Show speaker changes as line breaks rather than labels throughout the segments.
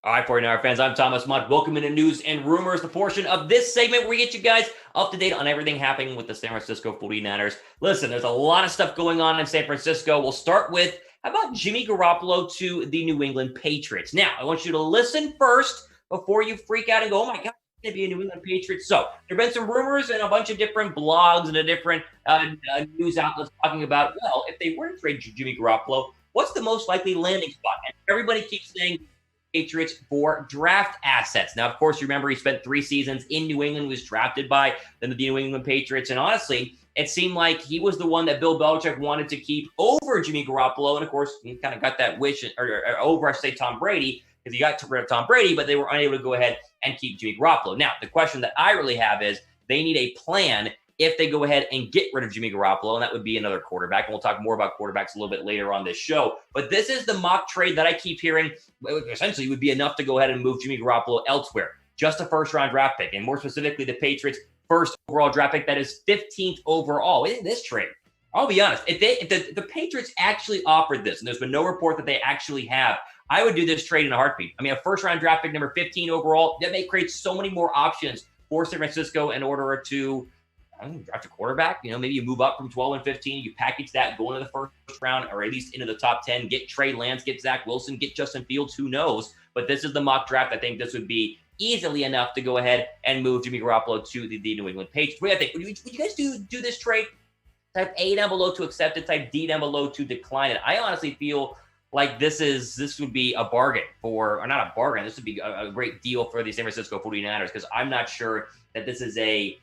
All right, 49er fans, I'm Thomas Mott. Welcome into News and Rumors, the portion of this segment where we get you guys up to date on everything happening with the San Francisco 49ers. Listen, there's a lot of stuff going on in San Francisco. We'll start with, how about Jimmy Garoppolo to the New England Patriots? Now, I want you to listen first before you freak out and go, oh my God, it's going to be a New England Patriots. So there have been some rumors and a bunch of different blogs and different news outlets talking about, well, if they were to trade Jimmy Garoppolo, what's the most likely landing spot? And everybody keeps saying Patriots for draft assets. Now, of course, you remember he spent 3 seasons in New England, was drafted by the New England Patriots. And honestly, it seemed like he was the one that Bill Belichick wanted to keep over Jimmy Garoppolo. And of course, he kind of got that wish or over, I say, Tom Brady, because he got rid of Tom Brady, but they were unable to go ahead and keep Jimmy Garoppolo. Now, the question that I really have is they need a plan if they go ahead and get rid of Jimmy Garoppolo, and that would be another quarterback. And we'll talk more about quarterbacks a little bit later on this show. But this is the mock trade that I keep hearing. Essentially, would be enough to go ahead and move Jimmy Garoppolo elsewhere. Just a first-round draft pick, and more specifically, the Patriots' first overall draft pick that is 15th overall in this trade. I'll be honest, if the Patriots actually offered this, and there's been no report that they actually have, I would do this trade in a heartbeat. I mean, a first-round draft pick, number 15 overall, that may create so many more options for San Francisco in order to draft a quarterback. Maybe you move up from 12 and 15, you package that, go into the first round, or at least into the top 10, get Trey Lance, get Zach Wilson, get Justin Fields, who knows? But this is the mock draft. I think this would be easily enough to go ahead and move Jimmy Garoppolo to the New England Patriots. What do you think? Would you guys do this trade? Type A down below to accept it, type D down below to decline it. I honestly feel like this would be a bargain or not a bargain. This would be a great deal for the San Francisco 49ers, because I'm not sure that this is a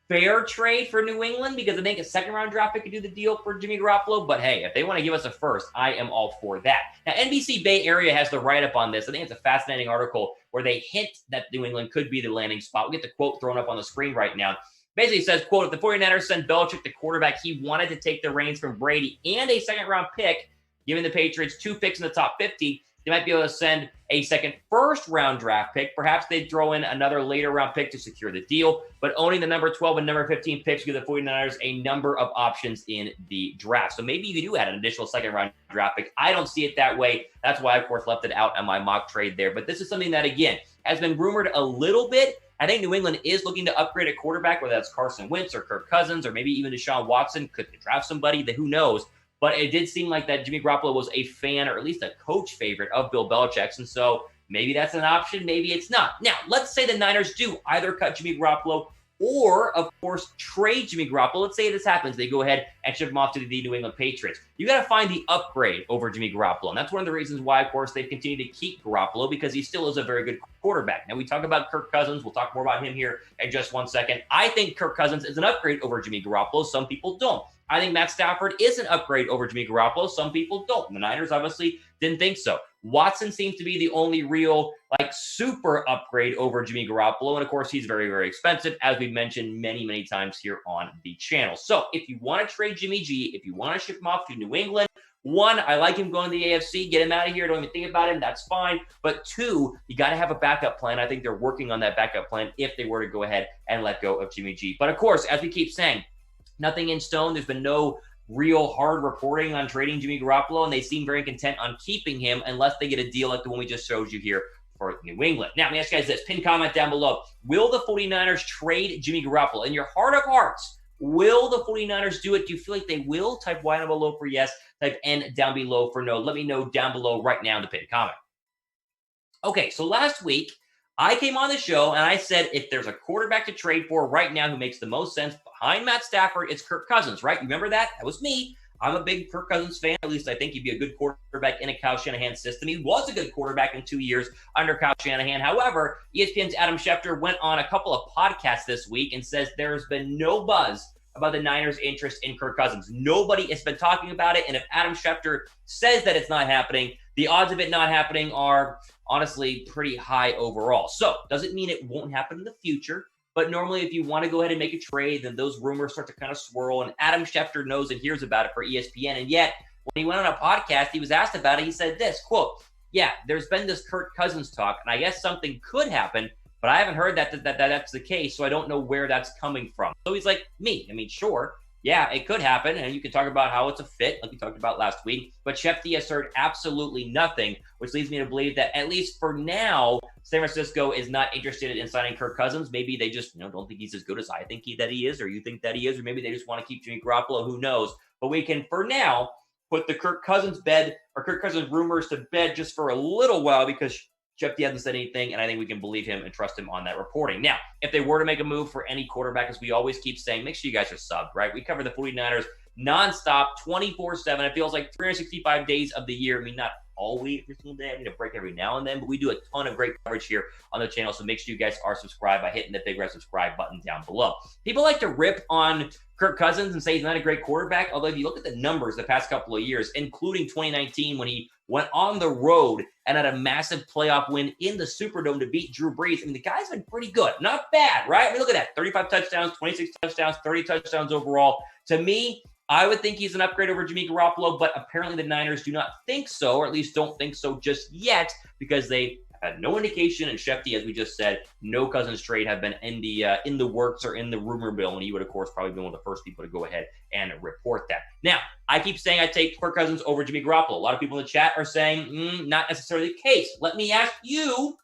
fair trade for New England, because I think a second-round draft pick could do the deal for Jimmy Garoppolo. But hey, if they want to give us a first, I am all for that. Now, NBC Bay Area has the write-up on this. I think it's a fascinating article where they hint that New England could be the landing spot. We'll get the quote thrown up on the screen right now. Basically, it says, quote, if the 49ers send Belichick the quarterback he wanted to take the reins from Brady and a second-round pick, giving the Patriots 2 picks in the top 50, they might be able to send a second first-round draft pick. Perhaps they'd throw in another later-round pick to secure the deal. But owning the number 12 and number 15 picks gives the 49ers a number of options in the draft. So maybe you do add an additional second-round draft pick. I don't see it that way. That's why, of course, left it out on my mock trade there. But this is something that, again, has been rumored a little bit. I think New England is looking to upgrade a quarterback, whether that's Carson Wentz or Kirk Cousins or maybe even Deshaun Watson. Could they draft somebody? Who knows? But it did seem like that Jimmy Garoppolo was a fan, or at least a coach favorite of Bill Belichick's. And so maybe that's an option. Maybe it's not. Now, let's say the Niners do either cut Jimmy Garoppolo or, of course, trade Jimmy Garoppolo. Let's say this happens. They go ahead and ship him off to the New England Patriots. You got to find the upgrade over Jimmy Garoppolo. And that's one of the reasons why, of course, they've continued to keep Garoppolo, because he still is a very good quarterback. Now, we talk about Kirk Cousins. We'll talk more about him here in just 1 second. I think Kirk Cousins is an upgrade over Jimmy Garoppolo. Some people don't. I think Matt Stafford is an upgrade over Jimmy Garoppolo. Some people don't. The Niners obviously didn't think so. Watson seems to be the only real, super upgrade over Jimmy Garoppolo. And, of course, he's very, very expensive, as we've mentioned many, many times here on the channel. So if you want to trade Jimmy G, if you want to ship him off to New England, 1, I like him going to the AFC. Get him out of here. Don't even think about him. That's fine. But 2, you got to have a backup plan. I think they're working on that backup plan if they were to go ahead and let go of Jimmy G. But, of course, as we keep saying, nothing in stone. There's been no real hard reporting on trading Jimmy Garoppolo, and they seem very content on keeping him unless they get a deal like the one we just showed you here for New England. Now, let me ask you guys this. Pin comment down below. Will the 49ers trade Jimmy Garoppolo? In your heart of hearts, will the 49ers do it? Do you feel like they will? Type Y down below for yes. Type N down below for no. Let me know down below right now in the pinned comment. Okay, so last week, I came on the show and I said if there's a quarterback to trade for right now who makes the most sense behind Matt Stafford, it's Kirk Cousins, right? You remember that? That was me. I'm a big Kirk Cousins fan. At least I think he'd be a good quarterback in a Kyle Shanahan system. He was a good quarterback in 2 years under Kyle Shanahan. However, ESPN's Adam Schefter went on a couple of podcasts this week and says there's been no buzz about the Niners' interest in Kirk Cousins. Nobody has been talking about it. And if Adam Schefter says that it's not happening, the odds of it not happening are honestly pretty high overall. So doesn't mean it won't happen in the future. But normally if you want to go ahead and make a trade, then those rumors start to kind of swirl. And Adam Schefter knows and hears about it for ESPN. And yet when he went on a podcast, he was asked about it. He said this, quote, yeah, there's been this Kirk Cousins talk, and I guess something could happen, but I haven't heard that that's the case, so I don't know where that's coming from. So he's like, me. I mean, sure, yeah, it could happen. And you can talk about how it's a fit, like we talked about last week. But Shefty has heard absolutely nothing, which leads me to believe that at least for now, San Francisco is not interested in signing Kirk Cousins. Maybe they just don't think he's as good as I think that he is, or you think that he is, or maybe they just want to keep Jimmy Garoppolo. Who knows? But we can, for now, put the Kirk Cousins rumors to bed just for a little while because Shefty hasn't said anything, and I think we can believe him and trust him on that reporting. Now, if they were to make a move for any quarterback, as we always keep saying, make sure you guys are subbed, right? We cover the 49ers nonstop, 24/7. It feels like 365 days of the year. I mean, not always every single day. I need a break every now and then, but we do a ton of great coverage here on the channel, so make sure you guys are subscribed by hitting the big red subscribe button down below. People like to rip on Kirk Cousins and say he's not a great quarterback, although if you look at the numbers the past couple of years, including 2019 when he went on the road and had a massive playoff win in the Superdome to beat Drew Brees. I mean, the guy's been pretty good. Not bad, right? I mean, look at that. 35 touchdowns, 26 touchdowns, 30 touchdowns overall. To me, I would think he's an upgrade over Jimmy Garoppolo, but apparently the Niners do not think so, or at least don't think so just yet, because they had no indication, and Shefty, as we just said, no Cousins trade have been in the works or in the rumor mill, and he would, of course, probably been one of the first people to go ahead and report that. Now, I keep saying I take Kirk Cousins over Jimmy Garoppolo. A lot of people in the chat are saying not necessarily the case. Let me ask you,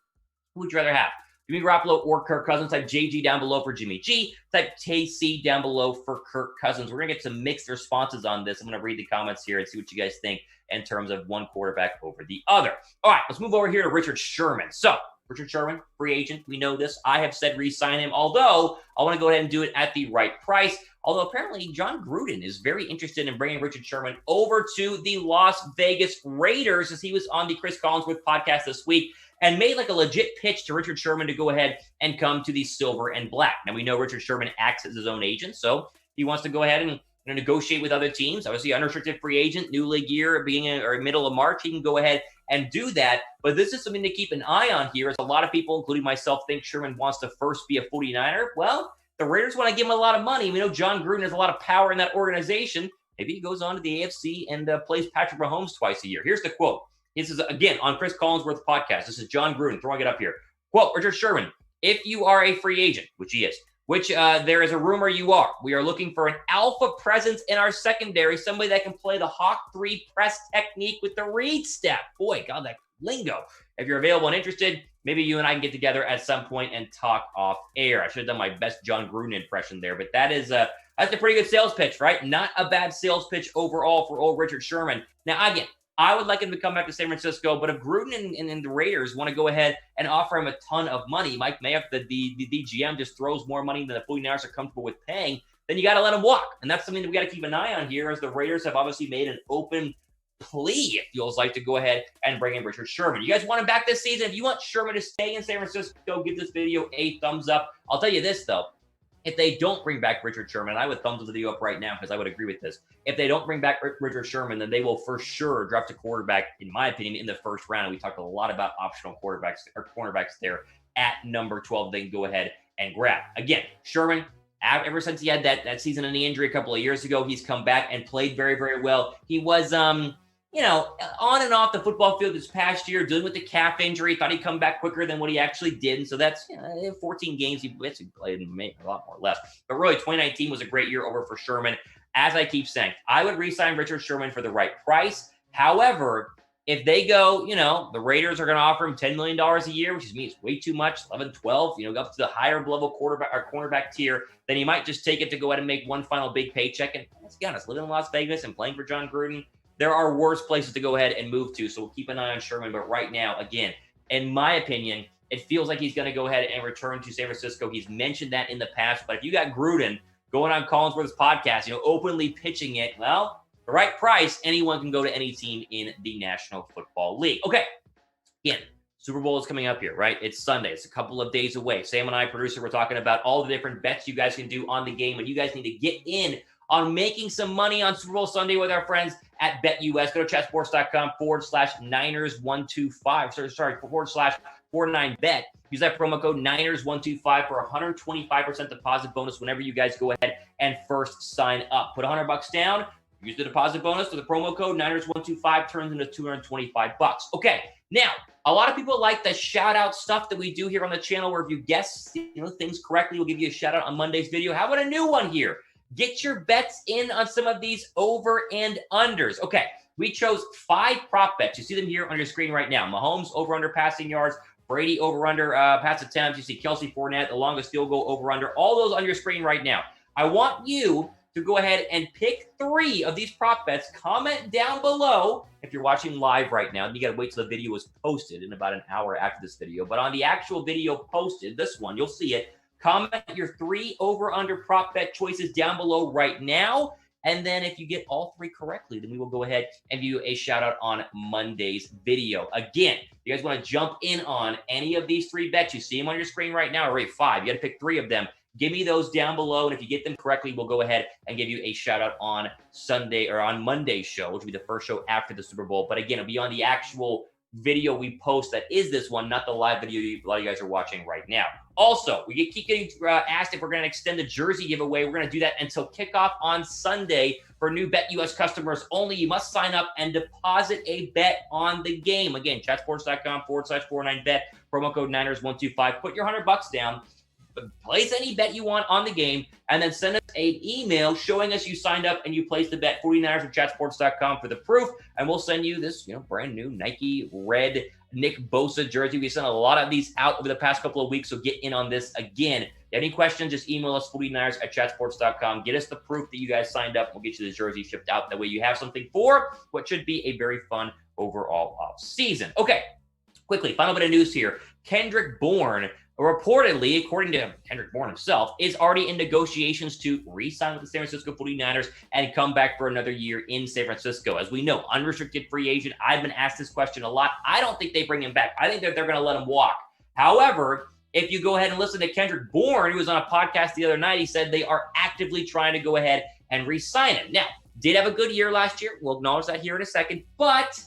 who would you rather have? Jimmy Garoppolo or Kirk Cousins? Type JG down below for Jimmy G. Type KC down below for Kirk Cousins. We're going to get some mixed responses on this. I'm going to read the comments here and see what you guys think in terms of one quarterback over the other. All right, let's move over here to Richard Sherman. So, Richard Sherman, free agent. We know this. I have said re-sign him, although I want to go ahead and do it at the right price. Although apparently Jon Gruden is very interested in bringing Richard Sherman over to the Las Vegas Raiders, as he was on the Cris Collinsworth podcast this week and made like a legit pitch to Richard Sherman to go ahead and come to the silver and black. Now, we know Richard Sherman acts as his own agent, so he wants to go ahead and negotiate with other teams. Obviously, unrestricted free agent, new league year, beginning or middle of March, he can go ahead and do that. But this is something to keep an eye on here, as a lot of people, including myself, think Sherman wants to first be a 49er. Well, the Raiders want to give him a lot of money. We know Jon Gruden has a lot of power in that organization. Maybe he goes on to the AFC and plays Patrick Mahomes twice a year. Here's the quote. This is, again, on Cris Collinsworth podcast. This is Jon Gruden throwing it up here. Quote, Richard Sherman, if you are a free agent, which he is, which there is a rumor you are, we are looking for an alpha presence in our secondary, somebody that can play the Hawk 3 press technique with the read step. Boy, God, that lingo. If you're available and interested, maybe you and I can get together at some point and talk off air. I should have done my best Jon Gruden impression there, but that's a pretty good sales pitch, right? Not a bad sales pitch overall for old Richard Sherman. Now, again, I would like him to come back to San Francisco, but if Gruden and the Raiders want to go ahead and offer him a ton of money, Mike Mayock, the GM, just throws more money than the 49ers are comfortable with paying, then you got to let him walk. And that's something that we got to keep an eye on here, as the Raiders have obviously made an open plea, it feels like, to go ahead and bring in Richard Sherman. You guys want him back this season? If you want Sherman to stay in San Francisco, give this video a thumbs up. I'll tell you this, though. If they don't bring back Richard Sherman, I would thumbs the video up right now because I would agree with this. If they don't bring back Richard Sherman, then they will for sure draft a quarterback, in my opinion, in the first round. We talked a lot about optional quarterbacks or cornerbacks there at number 12. They can go ahead and grab. Again, Sherman, ever since he had that season-ending injury a couple of years ago, he's come back and played very, very well. He was on and off the football field this past year, dealing with the calf injury. Thought he'd come back quicker than what he actually did. And so that's 14 games he basically played, maybe a lot more or less. But really, 2019 was a great year over for Sherman. As I keep saying, I would re-sign Richard Sherman for the right price. However, if they go, the Raiders are going to offer him $10 million a year, which means way too much, 11, 12, up to the higher level quarterback or cornerback tier, then he might just take it to go ahead and make one final big paycheck. And let's be honest, living in Las Vegas and playing for Jon Gruden, there are worse places to go ahead and move to. So we'll keep an eye on Sherman. But right now, again, in my opinion, it feels like he's going to go ahead and return to San Francisco. He's mentioned that in the past. But if you got Gruden going on Collinsworth's podcast, openly pitching it, well, the right price, anyone can go to any team in the National Football League. Okay, again, Super Bowl is coming up here, right? It's Sunday. It's a couple of days away. Sam and I, producer, we're talking about all the different bets you guys can do on the game. And you guys need to get in on making some money on Super Bowl Sunday with our friends at BetUS. Go to chatsports.com/Niners125. /49bet. Use that promo code Niners125 for 125% deposit bonus whenever you guys go ahead and first sign up. Put $100 down. Use the deposit bonus with the promo code Niners125, turns into $225. Okay, now, a lot of people like the shout-out stuff that we do here on the channel, where if you guess things correctly, we'll give you a shout-out on Monday's video. How about a new one here? Get your bets in on some of these over and unders. Okay, we chose 5 prop bets. You see them here on your screen right now. Mahomes over under passing yards, Brady over under pass attempts. You see Kelsey Fournette, the longest field goal over under. All those on your screen right now. I want you to go ahead and pick 3 of these prop bets. Comment down below if you're watching live right now. You got to wait till the video is posted in about an hour after this video. But on the actual video posted, this one, you'll see it. Comment your 3 over-under prop bet choices down below right now. And then if you get all 3 correctly, then we will go ahead and give you a shout out on Monday's video. Again, if you guys want to jump in on any of these 3 bets, you see them on your screen right now, or 5. You got to pick 3 of them. Give me those down below, and if you get them correctly, we'll go ahead and give you a shout out on Sunday or on Monday's show, which will be the first show after the Super Bowl. But again, it'll be on the actual video we post that is this one, not the live video a lot of you guys are watching right now. Also, we keep getting asked if we're going to extend the jersey giveaway. We're going to do that until kickoff on Sunday for new BetUS customers only. You must sign up and deposit a bet on the game. Again, chatsports.com/49bet, promo code Niners125. Put your $100 down. Place any bet you want on the game, and then send us an email showing us you signed up and you placed the bet, 49ers at chatsports.com for the proof, and we'll send you this, brand new Nike red Nick Bosa jersey. We sent a lot of these out over the past couple of weeks, so get in on this again. If you have any questions, just email us, 49ers at chatsports.com. Get us the proof that you guys signed up. We'll get you the jersey shipped out. That way you have something for what should be a very fun overall off season. Okay, quickly, final bit of news here. Kendrick Bourne, reportedly, according to Kendrick Bourne himself, is already in negotiations to re-sign with the San Francisco 49ers and come back for another year in San Francisco. As we know, unrestricted free agent. I've been asked this question a lot. I don't think they bring him back. I think that they're going to let him walk. However, if you go ahead and listen to Kendrick Bourne, who was on a podcast the other night, he said they are actively trying to go ahead and re-sign him. Now, did have a good year last year. We'll acknowledge that here in a second, but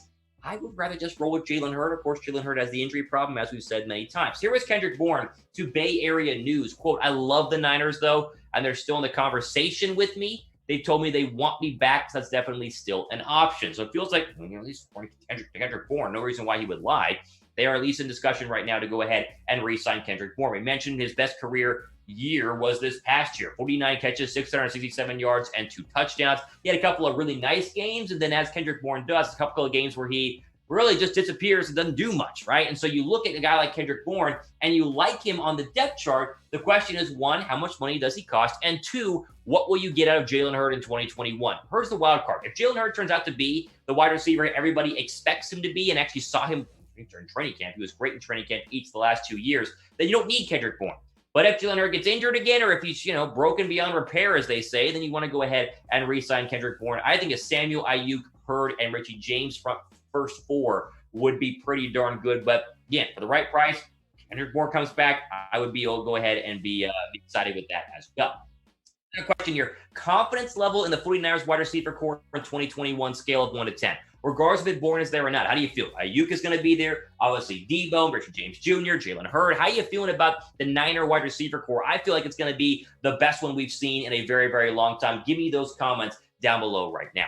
I would rather just roll with Jalen Hurd. Of course, Jalen Hurd has the injury problem, as we've said many times. Here was Kendrick Bourne to Bay Area News. Quote, I love the Niners, though, and they're still in the conversation with me. They told me they want me back, so that's definitely still an option. So it feels like, at least Kendrick Bourne, no reason why he would lie. They are at least in discussion right now to go ahead and re-sign Kendrick Bourne. We mentioned his best career year was this past year. 49 catches, 667 yards, and 2 touchdowns. He had a couple of really nice games, and then as Kendrick Bourne does, a couple of games where he really just disappears and doesn't do much, right? And so you look at a guy like Kendrick Bourne and you like him on the depth chart. The question is, 1, how much money does he cost? And 2, what will you get out of Jalen Hurd in 2021? Here's the wild card. If Jalen Hurd turns out to be the wide receiver everybody expects him to be, and actually saw him during training camp, he was great in training camp each of the last 2 years, then you don't need Kendrick Bourne. But if Jalen Hurd gets injured again, or if he's, broken beyond repair, as they say, then you want to go ahead and re-sign Kendrick Bourne. I think a Samuel, Ayuk, Hurd, and Richie James first 4 would be pretty darn good. But again, for the right price, Kendrick Bourne comes back, I would go ahead and be excited with that as well. Another question here. Confidence level in the 49ers wide receiver core in 2021 scale of 1 to 10. Regardless of if Bourne is there or not, how do you feel? Ayuk is going to be there. Obviously, Debo, Richard James Jr., Jalen Hurd. How are you feeling about the Niner wide receiver core? I feel like it's going to be the best one we've seen in a very, very long time. Give me those comments down below right now.